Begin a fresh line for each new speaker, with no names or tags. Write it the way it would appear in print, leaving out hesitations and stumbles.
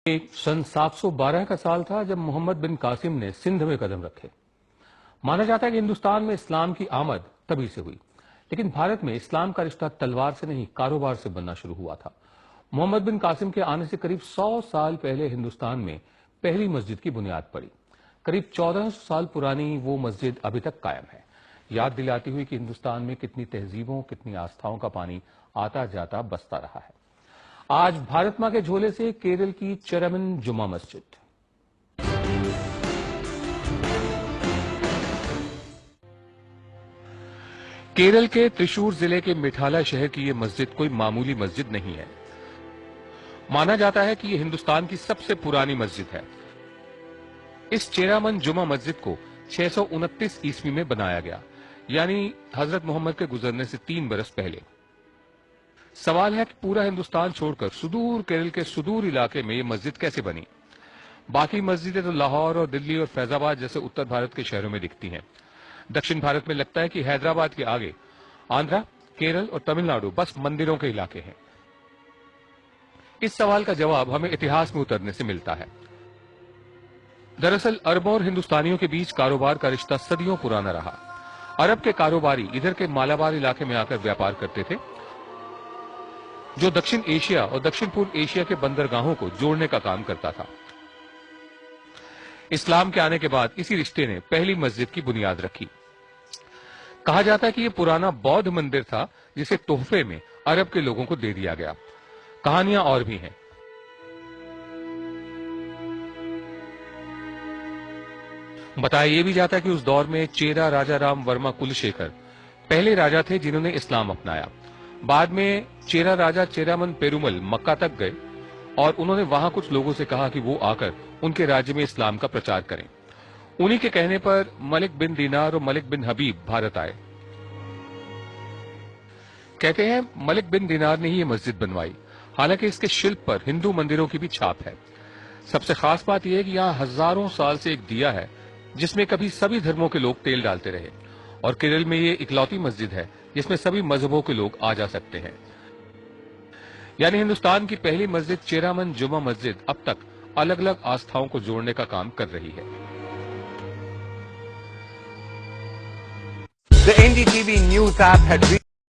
सन 712 का साल था जब मोहम्मद बिन कासिम ने सिंध में कदम रखे। माना जाता है कि हिंदुस्तान में इस्लाम की आमद तभी से हुई, लेकिन भारत में इस्लाम का रिश्ता तलवार से नहीं कारोबार से बनना शुरू हुआ था। मोहम्मद बिन कासिम के आने से करीब 100 साल पहले हिंदुस्तान में पहली मस्जिद की बुनियाद पड़ी। करीब 1400 साल पुरानी वो मस्जिद अभी तक कायम है, याद दिलाती हुई कि हिंदुस्तान में कितनी तहजीबों, कितनी आस्थाओं का पानी आता जाता बसता रहा है। आज भारत मां के झोले से केरल की चेरामन जुमा मस्जिद। केरल के त्रिशूर जिले के मिठाला शहर की यह मस्जिद कोई मामूली मस्जिद नहीं है। माना जाता है कि यह हिंदुस्तान की सबसे पुरानी मस्जिद है। इस चेरामन जुमा मस्जिद को 629 ईस्वी में बनाया गया, यानी हजरत मोहम्मद के गुजरने से 3 बरस पहले। सवाल है कि पूरा हिंदुस्तान छोड़कर सुदूर केरल के सुदूर इलाके में यह मस्जिद कैसे बनी। बाकी मस्जिदें तो लाहौर और दिल्ली और फैजाबाद जैसे उत्तर भारत के शहरों में दिखती हैं। दक्षिण भारत में लगता है कि हैदराबाद के आगे आंध्रा, केरल और तमिलनाडु बस मंदिरों के इलाके हैं। इस सवाल का जवाब हमें इतिहास में उतरने से मिलता है। दरअसल अरबों और हिंदुस्तानियों के बीच कारोबार का रिश्ता सदियों पुराना रहा। अरब के कारोबारी इधर के मालाबार इलाके में आकर व्यापार करते थे, जो दक्षिण एशिया और दक्षिण पूर्व एशिया के बंदरगाहों को जोड़ने का काम करता था। इस्लाम के आने के बाद इसी रिश्ते ने पहली मस्जिद की बुनियाद रखी। कहा जाता है कि यह पुराना बौद्ध मंदिर था जिसे तोहफे में अरब के लोगों को दे दिया गया। कहानियां और भी हैं। बताया यह भी जाता है कि उस दौर में चेरा राजा राम वर्मा कुलशेखर पहले राजा थे जिन्होंने इस्लाम अपनाया। बाद में चेरा राजा चेरामन पेरुमल मक्का तक गए और उन्होंने वहां कुछ लोगों से कहा कि वो आकर उनके राज्य में इस्लाम का प्रचार करें। उन्हीं के कहने पर मलिक बिन दीनार और मलिक बिन हबीब भारत आए। कहते हैं मलिक बिन दीनार ने ही ये मस्जिद बनवाई। हालांकि इसके शिल्प पर हिंदू मंदिरों की भी छाप है। सबसे खास बात यह है कि यहाँ हजारों साल से एक दिया है जिसमें कभी सभी धर्मों के लोग तेल डालते रहे, और केरल में ये इकलौती मस्जिद है जिसमें सभी मजहबों के लोग आ जा सकते हैं। यानी हिंदुस्तान की पहली मस्जिद चेरामन जुमा मस्जिद अब तक अलग अलग आस्थाओं को जोड़ने का काम कर रही है।
The NDTV News app had